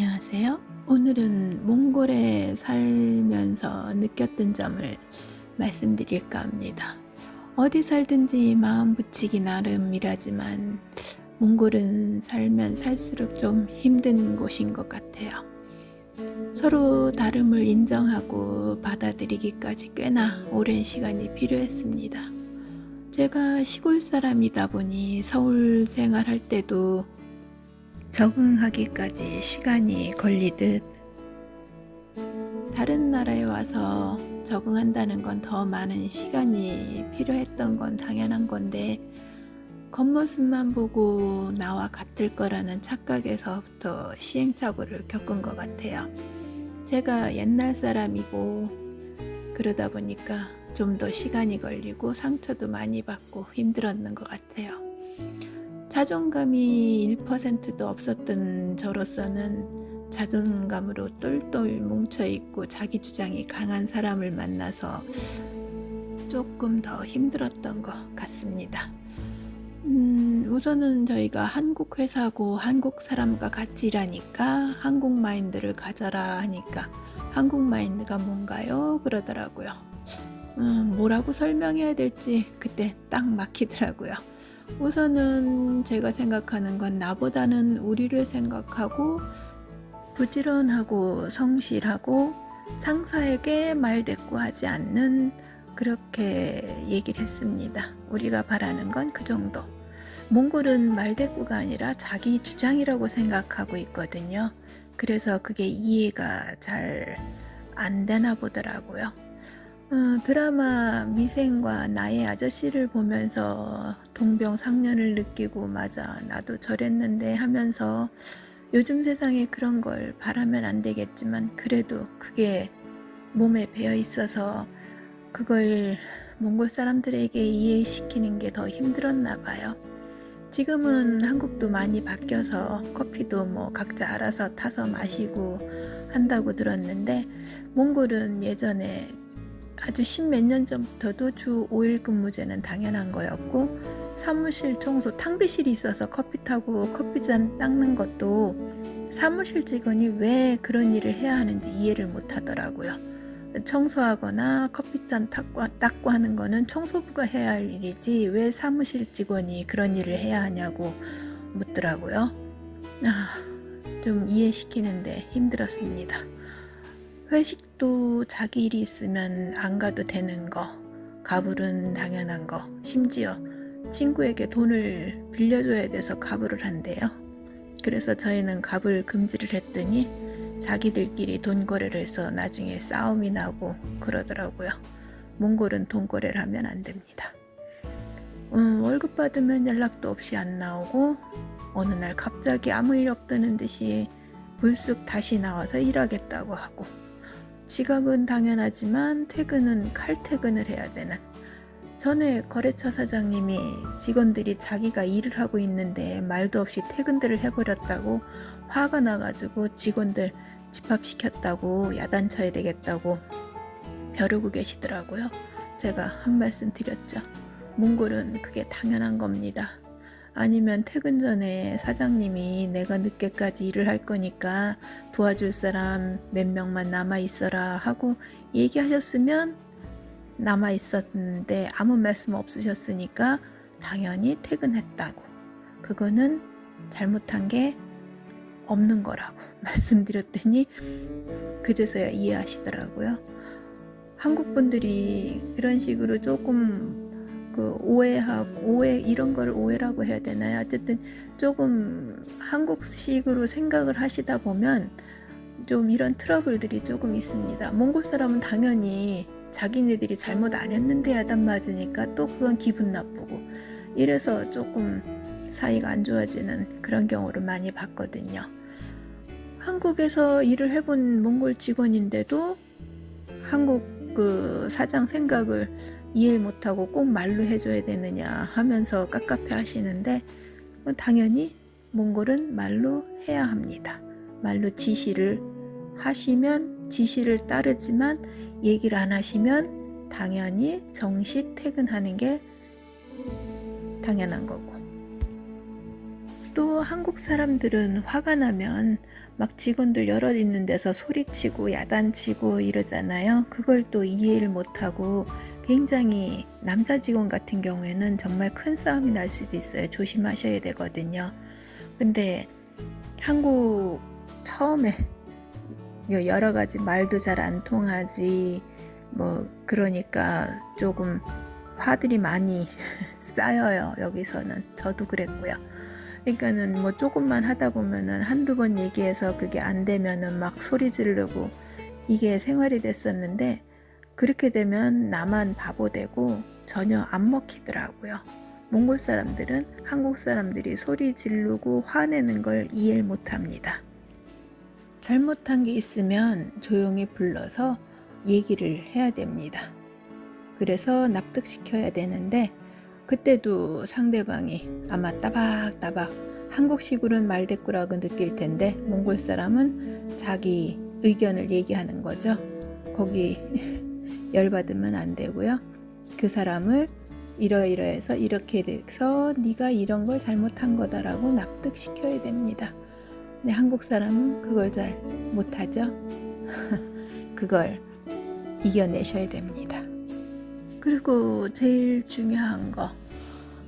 안녕하세요. 오늘은 몽골에 살면서 느꼈던 점을 말씀드릴까 합니다. 어디 살든지 마음 붙이기 나름이라지만 몽골은 살면 살수록 좀 힘든 곳인 것 같아요. 서로 다름을 인정하고 받아들이기까지 꽤나 오랜 시간이 필요했습니다. 제가 시골 사람이다 보니 서울 생활할 때도 적응하기까지 시간이 걸리듯 다른 나라에 와서 적응한다는 건 더 많은 시간이 필요했던 건 당연한 건데 겉모습만 보고 나와 같을 거라는 착각에서부터 시행착오를 겪은 것 같아요. 제가 옛날 사람이고 그러다 보니까 좀 더 시간이 걸리고 상처도 많이 받고 힘들었는 것 같아요. 자존감이 1%도 없었던 저로서는 자존감으로 똘똘 뭉쳐있고 자기 주장이 강한 사람을 만나서 조금 더 힘들었던 것 같습니다. 우선은 저희가 한국 회사고 한국 사람과 같이 일하니까 한국 마인드를 가져라 하니까 한국 마인드가 뭔가요? 그러더라고요. 뭐라고 설명해야 될지 그때 딱 막히더라고요. 우선은 제가 생각하는 건 나보다는 우리를 생각하고 부지런하고 성실하고 상사에게 말대꾸하지 않는 그렇게 얘기를 했습니다. 우리가 바라는 건 그 정도. 몽골은 말대꾸가 아니라 자기 주장이라고 생각하고 있거든요. 그래서 그게 이해가 잘 안 되나 보더라고요. 드라마 미생과 나의 아저씨를 보면서 동병상련을 느끼고 맞아 나도 저랬는데 하면서 요즘 세상에 그런 걸 바라면 안 되겠지만 그래도 그게 몸에 배어 있어서 그걸 몽골 사람들에게 이해시키는 게 더 힘들었나 봐요. 지금은 한국도 많이 바뀌어서 커피도 뭐 각자 알아서 타서 마시고 한다고 들었는데 몽골은 예전에 아주 십몇 년 전부터도 주 5일 근무제는 당연한 거였고 사무실 청소 탕비실이 있어서 커피 타고 커피잔 닦는 것도 사무실 직원이 왜 그런 일을 해야 하는지 이해를 못 하더라고요. 청소하거나 커피잔 닦고 하는 거는 청소부가 해야 할 일이지 왜 사무실 직원이 그런 일을 해야 하냐고 묻더라고요. 좀 이해시키는데 힘들었습니다. 회식도 자기 일이 있으면 안 가도 되는 거, 가불은 당연한 거, 심지어 친구에게 돈을 빌려줘야 돼서 가불을 한대요. 그래서 저희는 가불 금지를 했더니 자기들끼리 돈 거래를 해서 나중에 싸움이 나고 그러더라고요. 몽골은 돈 거래를 하면 안 됩니다. 월급 받으면 연락도 없이 안 나오고 어느 날 갑자기 아무 일 없다는 듯이 불쑥 다시 나와서 일하겠다고 하고 지각은 당연하지만 퇴근은 칼퇴근을 해야 되는. 전에 거래처 사장님이 직원들이 자기가 일을 하고 있는데 말도 없이 퇴근들을 해버렸다고 화가 나가지고 직원들 집합시켰다고 야단쳐야 되겠다고 벼르고 계시더라고요. 제가 한 말씀 드렸죠. 몽골은 그게 당연한 겁니다. 아니면 퇴근 전에 사장님이 내가 늦게까지 일을 할 거니까 도와줄 사람 몇 명만 남아 있어라 하고 얘기하셨으면 남아 있었는데 아무 말씀 없으셨으니까 당연히 퇴근했다고. 그거는 잘못한 게 없는 거라고 말씀드렸더니 그제서야 이해하시더라고요. 한국 분들이 이런 식으로 조금 오해 이런 걸 오해라고 해야 되나요? 어쨌든 조금 한국식으로 생각을 하시다 보면 좀 이런 트러블들이 조금 있습니다. 몽골 사람은 당연히 자기네들이 잘못 안 했는데 야단 맞으니까 또 그건 기분 나쁘고 이래서 조금 사이가 안 좋아지는 그런 경우를 많이 봤거든요. 한국에서 일을 해본 몽골 직원인데도 한국 그 사장 생각을 이해를 못하고 꼭 말로 해줘야 되느냐 하면서 깝깝해 하시는데 당연히 몽골은 말로 해야 합니다. 말로 지시를 하시면 지시를 따르지만 얘기를 안 하시면 당연히 정시 퇴근하는 게 당연한 거고 또 한국 사람들은 화가 나면 막 직원들 여럿 있는 데서 소리치고 야단치고 이러잖아요. 그걸 또 이해를 못하고 굉장히 남자 직원 같은 경우에는 정말 큰 싸움이 날 수도 있어요. 조심하셔야 되거든요. 근데 한국 처음에 여러 가지 말도 잘 안 통하지 뭐 그러니까 조금 화들이 많이 쌓여요. 여기서는 저도 그랬고요. 그러니까는 뭐 조금만 하다 보면은 한두 번 얘기해서 그게 안 되면은 막 소리 지르고 이게 생활이 됐었는데 그렇게 되면 나만 바보 되고 전혀 안 먹히더라고요. 몽골 사람들은 한국 사람들이 소리 지르고 화내는 걸 이해를 못 합니다. 잘못한 게 있으면 조용히 불러서 얘기를 해야 됩니다. 그래서 납득시켜야 되는데 그때도 상대방이 아마 따박따박 한국식으로는 말대꾸라고 느낄 텐데 몽골 사람은 자기 의견을 얘기하는 거죠. 거기 열받으면 안 되고요. 그 사람을 이러이러해서 이렇게 돼서 네가 이런 걸 잘못한 거다라고 납득시켜야 됩니다. 근데 한국 사람은 그걸 잘 못하죠. 그걸 이겨내셔야 됩니다. 그리고 제일 중요한 거,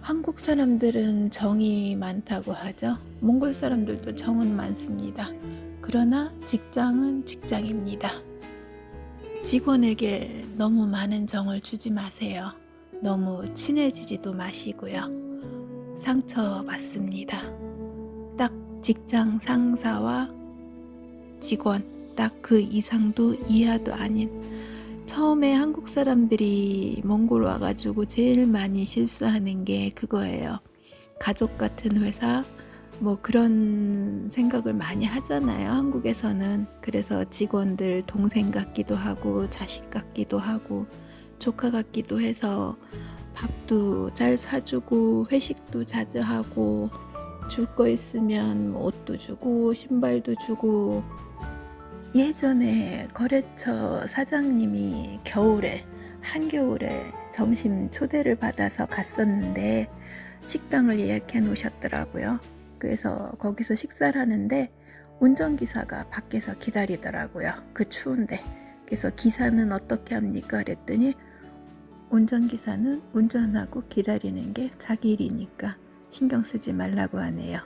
한국 사람들은 정이 많다고 하죠. 몽골 사람들도 정은 많습니다. 그러나 직장은 직장입니다. 직원에게 너무 많은 정을 주지 마세요. 너무 친해지지도 마시고요. 상처받습니다. 딱 직장 상사와 직원 딱 그 이상도 이하도 아닌, 처음에 한국 사람들이 몽골 와가지고 제일 많이 실수하는 게 그거예요. 가족 같은 회사 뭐 그런 생각을 많이 하잖아요. 한국에서는. 그래서 직원들 동생 같기도 하고 자식 같기도 하고 조카 같기도 해서 밥도 잘 사주고 회식도 자주 하고 줄 거 있으면 옷도 주고 신발도 주고. 예전에 거래처 사장님이 겨울에 한겨울에 점심 초대를 받아서 갔었는데 식당을 예약해 놓으셨더라고요. 그래서 거기서 식사를 하는데 운전기사가 밖에서 기다리더라고요. 그 추운데. 그래서 기사는 어떻게 합니까? 그랬더니 운전기사는 운전하고 기다리는 게 자기 일이니까 신경 쓰지 말라고 하네요.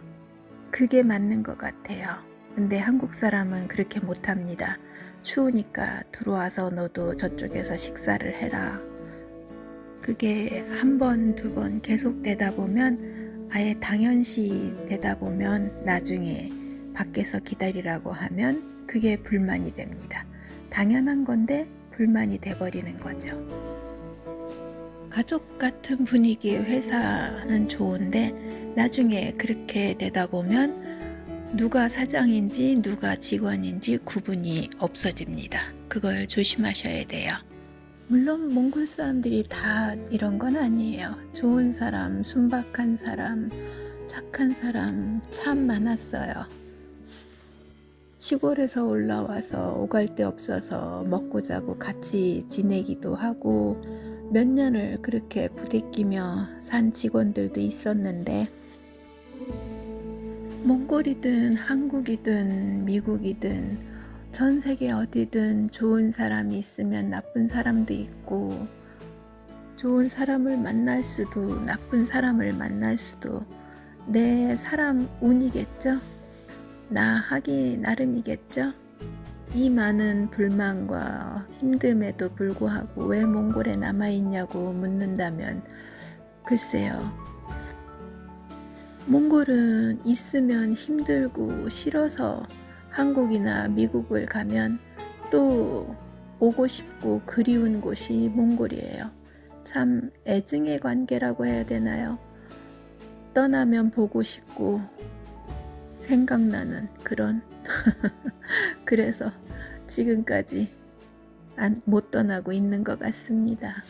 그게 맞는 것 같아요. 근데 한국 사람은 그렇게 못합니다. 추우니까 들어와서 너도 저쪽에서 식사를 해라. 그게 한 번, 두 번 계속 되다 보면 아예 당연시 되다 보면 나중에 밖에서 기다리라고 하면 그게 불만이 됩니다. 당연한 건데 불만이 돼버리는 거죠. 가족 같은 분위기의 회사는 좋은데 나중에 그렇게 되다 보면 누가 사장인지 누가 직원인지 구분이 없어집니다. 그걸 조심하셔야 돼요. 물론 몽골 사람들이 다 이런 건 아니에요. 좋은 사람, 순박한 사람, 착한 사람 참 많았어요. 시골에서 올라와서 오갈 데 없어서 먹고 자고 같이 지내기도 하고 몇 년을 그렇게 부대끼며 산 직원들도 있었는데 몽골이든 한국이든 미국이든 전 세계 어디든 좋은 사람이 있으면 나쁜 사람도 있고 좋은 사람을 만날 수도 나쁜 사람을 만날 수도 내 사람 운이겠죠? 나 하기 나름이겠죠? 이 많은 불만과 힘듦에도 불구하고 왜 몽골에 남아있냐고 묻는다면 글쎄요. 몽골은 있으면 힘들고 싫어서 한국이나 미국을 가면 또 오고 싶고 그리운 곳이 몽골이에요. 참 애증의 관계라고 해야 되나요? 떠나면 보고 싶고 생각나는 그런 그래서 지금까지 못 떠나고 있는 것 같습니다.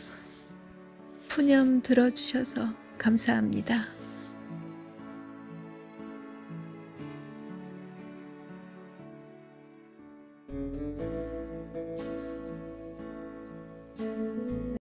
푸념 들어주셔서 감사합니다.